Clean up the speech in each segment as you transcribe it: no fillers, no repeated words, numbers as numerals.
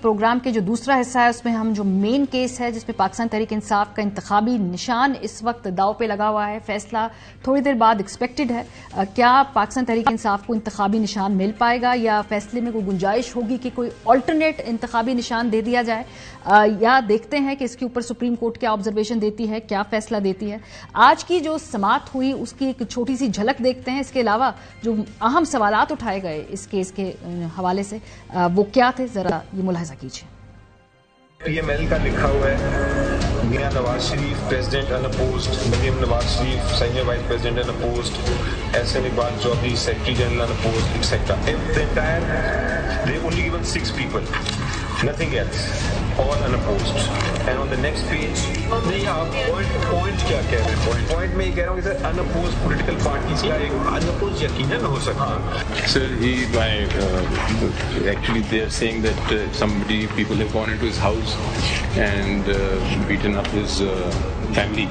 Programme کے جو دوسرا حصہ ہے اس میں ہم جو مین کیس ہے جس میں پاکستان تحریک انصاف کا انتخابی نشان اس وقت داؤ پہ لگا ہوا ہے، فیصلہ تھوڑی دیر بعد ایکسپیکٹڈ ہے. کیا پاکستان تحریک انصاف کو انتخابی نشان مل پائے گا یا فیصلے میں کوئی گنجائش ہوگی کہ کوئی آلٹرنیٹ انتخابی نشان دے دیا جائے، یا دیکھتے ہیں کہ اس کے اوپر سپریم کورٹ کیا آبزرویشن دیتی ہے، کیا فیصلہ دیتی ہے. آج کی جو سماعت ہوئی اس کی ایک چھوٹی سی جھلک دیکھتے ہیں. اس کے علاوہ جو اہم سوالات اٹھائے گئے اس کیس کے حوالے سے وہ کیا تھے، ذرا یہ ملاحظہ کیجیے. پی ایم ایل کا لکھا ہوا ہے Mian Nawaz Sharif president unopposed, Maryam Nawaz Sharif senior vice president unopposed, Ahsan Iqbal Chaudhry secretary general unopposed et cetera. The entire they only given 6 people, nothing else, all unopposed. And on the next page نہیں آپ point کیا کہہ رہے ہیں؟ پوائنٹ میں یہ کہہ رہا ہوں کہ سر unopposed political parties کا ایک unopposed یقیناً ہو سکتا ہے. Sir, actually they are saying that people have gone into his house and beaten up his family.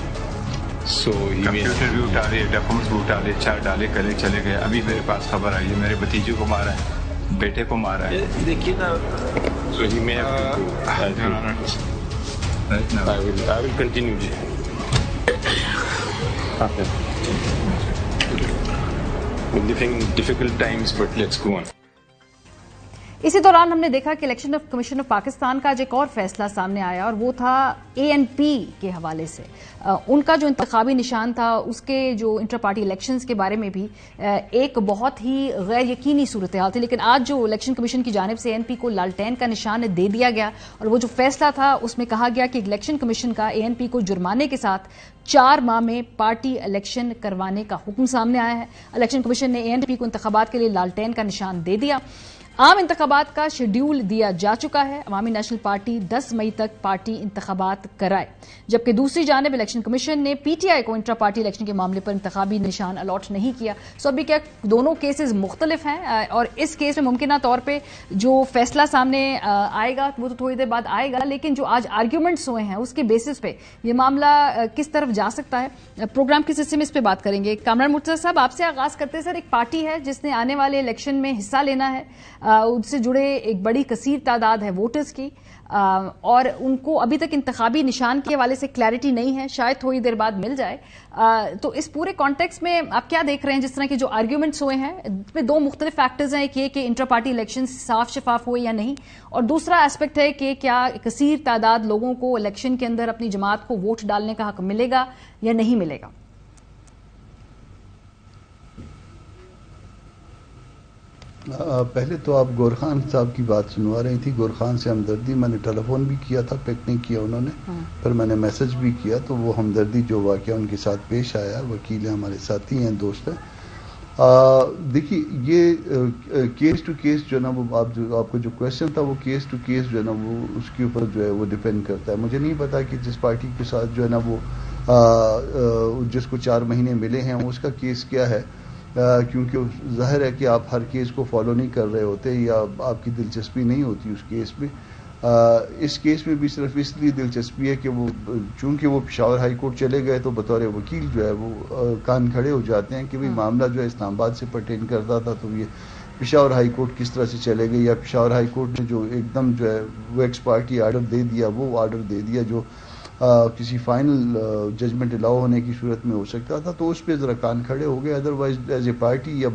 So he computer بھی اٹھالے، ڈاکومنٹس بھی اٹھالے، چار ڈالے، کلے چلے گئے. ابھی میرے پاس خبر آئی ہے میرے بھتیجے کو مارا ہے، بیٹے کو مارا ہے. دیکھیے نا، so he may have to I will continue. Okay. We're living in difficult times, but let's go on. اسی دوران ہم نے دیکھا کہ الیکشن کمیشن آف پاکستان کا آج ایک اور فیصلہ سامنے آیا اور وہ تھا ANP کے حوالے سے. ان کا جو انتخابی نشان تھا اس کے جو انٹر پارٹی الیکشنز کے بارے میں بھی ایک بہت ہی غیر یقینی صورتحال تھی، لیکن آج جو الیکشن کمیشن کی جانب سے ANP کو لالٹین کا نشان دے دیا گیا اور وہ جو فیصلہ تھا اس میں کہا گیا کہ الیکشن کمیشن کا ANP کو جرمانے کے ساتھ 4 ماہ میں پارٹی الیکشن کروانے کا حکم سامنے آیا ہے. الیکشن کمیشن نے ANP کو انتخابات کے لیے لالٹین کا نشان دے دیا. عام انتخابات کا شیڈیول دیا جا چکا ہے. عوامی نیشنل پارٹی 10 مئی تک پارٹی انتخابات کرائے، جبکہ دوسری جانب الیکشن کمیشن نے PTI کو انٹرا پارٹی الیکشن کے معاملے پر انتخابی نشان الاٹ نہیں کیا. سو ابھی کیا دونوں کیسز مختلف ہیں اور اس کیس میں ممکنہ طور پہ جو فیصلہ سامنے آئے گا وہ تو تھوڑی دیر بعد آئے گا، لیکن جو آج آرگیومنٹس ہوئے ہیں اس کے بیسس پہ یہ معاملہ کس طرف جا سکتا ہے. پروگرام کے سلسلے میں اس پہ بات کریں گے. کامران مرتضی صاحب، آپ سے آغاز کرتے ہیں. سر، ایک پارٹی ہے جس نے آنے والے الیکشن میں حصہ لینا ہے، ان سے جڑے ایک بڑی کثیر تعداد ہے ووٹرز کی، اور ان کو ابھی تک انتخابی نشان کے حوالے سے کلیئرٹی نہیں ہے، شاید تھوڑی دیر بعد مل جائے. تو اس پورے کانٹیکس میں آپ کیا دیکھ رہے ہیں؟ جس طرح کے جو آرگیومنٹس ہوئے ہیں اس میں 2 مختلف فیکٹرز ہیں، ایک یہ کہ انٹر پارٹی الیکشن صاف شفاف ہوئے یا نہیں، اور دوسرا اسپیکٹ ہے کہ کیا کثیر تعداد لوگوں کو الیکشن کے اندر اپنی جماعت کو ووٹ ڈالنے کا حق ملے گا یا نہیں ملے گا. پہلے تو آپ گور خان صاحب کی بات سنوا رہی تھی. گور خان سے ہمدردی، میں نے ٹیلی فون بھی کیا تھا، پک نہیں کیا انہوں نے، پھر میں نے میسج بھی کیا. تو وہ ہمدردی جو واقعہ ان کے ساتھ پیش آیا، وکیل ہیں، ہمارے ساتھی ہیں، دوست ہیں. دیکھیے یہ کیس ٹو کیس جو ہے نا، وہ آپ کو جو کوشچن تھا وہ کیس ٹو کیس جو ہے نا وہ اس کے اوپر جو ہے وہ ڈیپینڈ کرتا ہے. مجھے نہیں پتا کہ جس پارٹی کے ساتھ جو ہے نا وہ جس کو 4 مہینے ملے ہیں اس کا کیس کیا ہے، کیونکہ ظاہر ہے کہ آپ ہر کیس کو فالو نہیں کر رہے ہوتے یا آپ کی دلچسپی نہیں ہوتی اس کیس میں. اس کیس میں بھی صرف اس لیے دلچسپی ہے کہ وہ چونکہ وہ پشاور ہائی کورٹ چلے گئے تو بطور وکیل جو ہے وہ کان کھڑے ہو جاتے ہیں کہ بھئی معاملہ جو ہے اسلام آباد سے پرٹین کرتا تھا، تو یہ پشاور ہائی کورٹ کس طرح سے چلے گئے، یا پشاور ہائی کورٹ نے جو ایک دم جو ہے وہ ایکس پارٹی آرڈر دے دیا، وہ آرڈر دے دیا جو کسی فائنل ججمنٹ الاؤ ہونے کی صورت میں ہو سکتا تھا. تو اس پہ ذرا کان کھڑے ہو گئے. ادروائز ایز اے پارٹی یا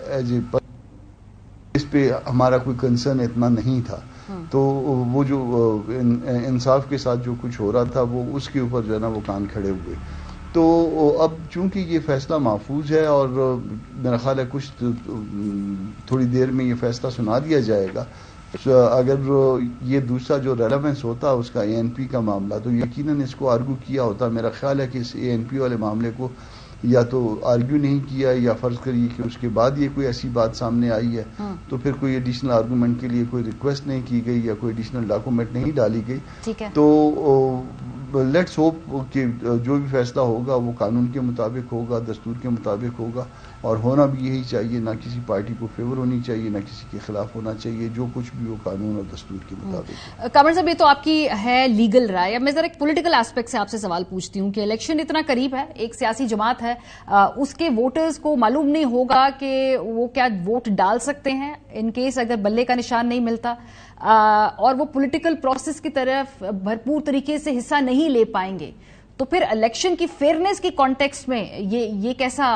ایز اے اس پہ ہمارا کوئی کنسرن اتنا نہیں تھا. تو وہ جو انصاف کے ساتھ جو کچھ ہو رہا تھا وہ اس کے اوپر جو ہے نا وہ کان کھڑے ہوئے. تو اب چونکہ یہ فیصلہ محفوظ ہے اور میرا خیال ہے کچھ تھوڑی دیر میں یہ فیصلہ سنا دیا جائے گا. اگر یہ دوسرا جو ریلیونس ہوتا اس کا ANP کا معاملہ تو یقیناً اس کو آرگو کیا ہوتا. میرا خیال ہے کہ اس ANP والے معاملے کو یا تو آرگو نہیں کیا، یا فرض کریے کہ اس کے بعد یہ کوئی ایسی بات سامنے آئی ہے تو پھر کوئی ایڈیشنل آرگومنٹ کے لیے کوئی ریکویسٹ نہیں کی گئی یا کوئی ایڈیشنل ڈاکومنٹ نہیں ڈالی گئی. تو لیٹس ہوپ کہ جو بھی فیصلہ ہوگا وہ قانون کے مطابق ہوگا، دستور کے مطابق ہوگا، اور ہونا بھی یہی چاہیے. نہ کسی پارٹی کو فیور ہونی چاہیے، نہ کسی کے خلاف ہونا چاہیے، جو کچھ بھی وہ قانون اور دستور کے مطابق. کامر صاحب، یہ تو آپ کی ہے لیگل رائے. اب میں ذرا ایک پولیٹیکل ایسپیکٹ سے آپ سے سوال پوچھتی ہوں کہ الیکشن اتنا قریب ہے، ایک سیاسی جماعت ہے، اس کے ووٹرز کو معلوم نہیں ہوگا کہ وہ کیا ووٹ ڈال سکتے ہیں ان کیس اگر بلے کا نشان نہیں ملتا. اور وہ پولیٹیکل پروسیس کی طرف بھرپور طریقے سے حصہ نہیں لے پائیں گے تو پھر الیکشن کی فیئرنیس کی کانٹیکسٹ میں یہ کیسا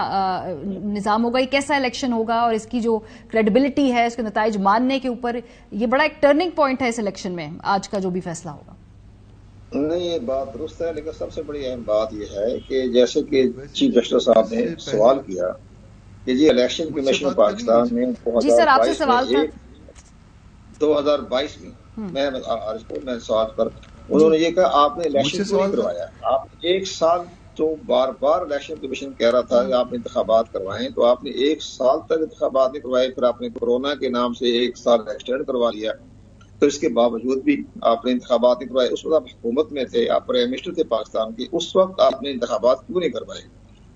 نظام ہوگا, یہ کیسا الیکشن ہوگا, اور اس کی جو کریڈیبلٹی ہے, اس کے نتائج ماننے کے اوپر یہ بڑا ایک ٹرننگ پوائنٹ ہے اس الیکشن میں آج کا جو بھی فیصلہ ہوگا. نہیں, یہ بات درست ہے, لیکن سب سے بڑی اہم بات یہ ہے کہ جیسے کہ چیف جسٹس صاحب نے سوال کیا کہ جی الیکشن کمیشن پاکستان میں 2022 میں میں سوال پر انہوں نے یہ کہا آپ نے الیکشن کیوں نہیں کروایا, آپ ایک سال تو بار بار الیکشن کمیشن کہہ رہا تھا کہ آپ نے انتخابات کروائیں, تو آپ نے ایک سال تک انتخابات نہیں کروائے, پھر آپ نے کورونا کے نام سے ایک سال ایکسٹینڈ کروا لیا, تو اس کے باوجود بھی آپ نے انتخابات نہیں کروائے. اس وقت آپ حکومت میں تھے, آپ پرائم منسٹر تھے پاکستان کی, اس وقت آپ نے انتخابات کیوں نہیں کروائے؟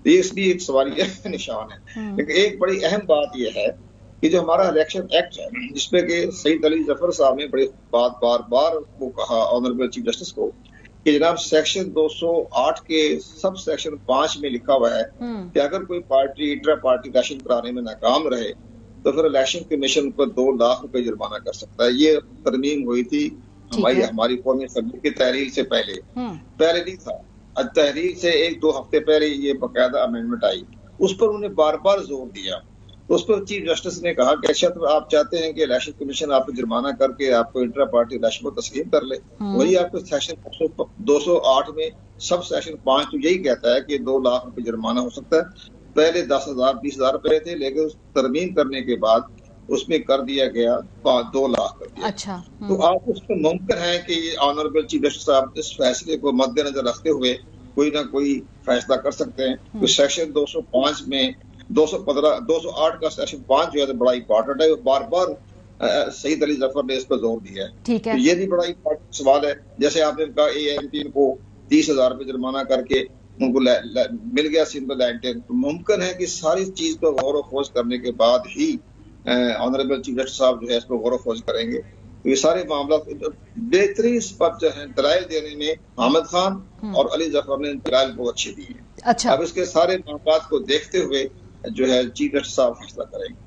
یہ اس بھی ایک سوالیہ نشان ہے. لیکن ایک بڑی اہم بات یہ ہے کہ جو ہمارا الیکشن ایکٹ ہے, جس پہ کہ سعید علی ظفر صاحب نے بڑی بات بار بار وہ کہا آنریبل چیف جسٹس کو کہ جناب سیکشن 208 کے سب سیکشن 5 میں لکھا ہوا ہے کہ اگر کوئی پارٹی انٹرا پارٹی الیکشن کرانے میں ناکام رہے تو پھر الیکشن کمیشن پر 2 لاکھ روپے جرمانہ کر سکتا ہے. یہ ترمیم ہوئی تھی ہماری قومی اسمبلی کی تحریر سے پہلے نہیں تھا. تحریر سے 1-2 ہفتے پہلے یہ باقاعدہ امینڈمنٹ آئی, اس پر انہوں نے بار بار زور دیا. تو اس پر چیف جسٹس نے کہا کہ اچھا تو آپ چاہتے ہیں کہ الیکشن کمیشن آپ کو جرمانہ کر کے آپ کو انٹرا پارٹی الیکشن کو تسلیم کر لے, وہی آپ کو سیکشن 208 میں سب سیکشن 5 تو یہی کہتا ہے کہ 2 لاکھ روپے جرمانہ ہو سکتا ہے. پہلے 10,000 20,000 روپے تھے, لیکن اس ترمیم کرنے کے بعد اس میں کر دیا گیا 2 لاکھ کر دیا. اچھا, تو آپ اس میں ممکن ہے کہ یہ آنریبل چیف جسٹس صاحب اس فیصلے کو مد نظر رکھتے ہوئے کوئی نہ کوئی فیصلہ کر سکتے ہیں. تو سیکشن 205 میں 208 کا سیکشن 5 جو ہے بڑا امپورٹنٹ ہے, بار بار سعید علی ظفر نے اس پر زور دیا ہے. تو یہ بھی بڑا امپورٹنٹ سوال ہے. جیسے آپ نے کہا ANP کو 30,000 روپے جرمانہ کر کے ان کو مل گیا سمبل لینٹین, تو ممکن ہے کہ ساری چیز پر غور و خوض کرنے کے بعد ہی آنریبل چیف جسٹس صاحب جو ہے اس پر غور و خوض کریں گے. تو یہ سارے معاملات بہترین سبب جو ہیں دلائل دینے میں حامد خان اور علی ظفر نے دلائل بہت اچھے دیے ہیں. اب اس کے سارے معاملات کو دیکھتے ہوئے جو ہے چیف جسٹس صاحب فیصلہ کریں گے.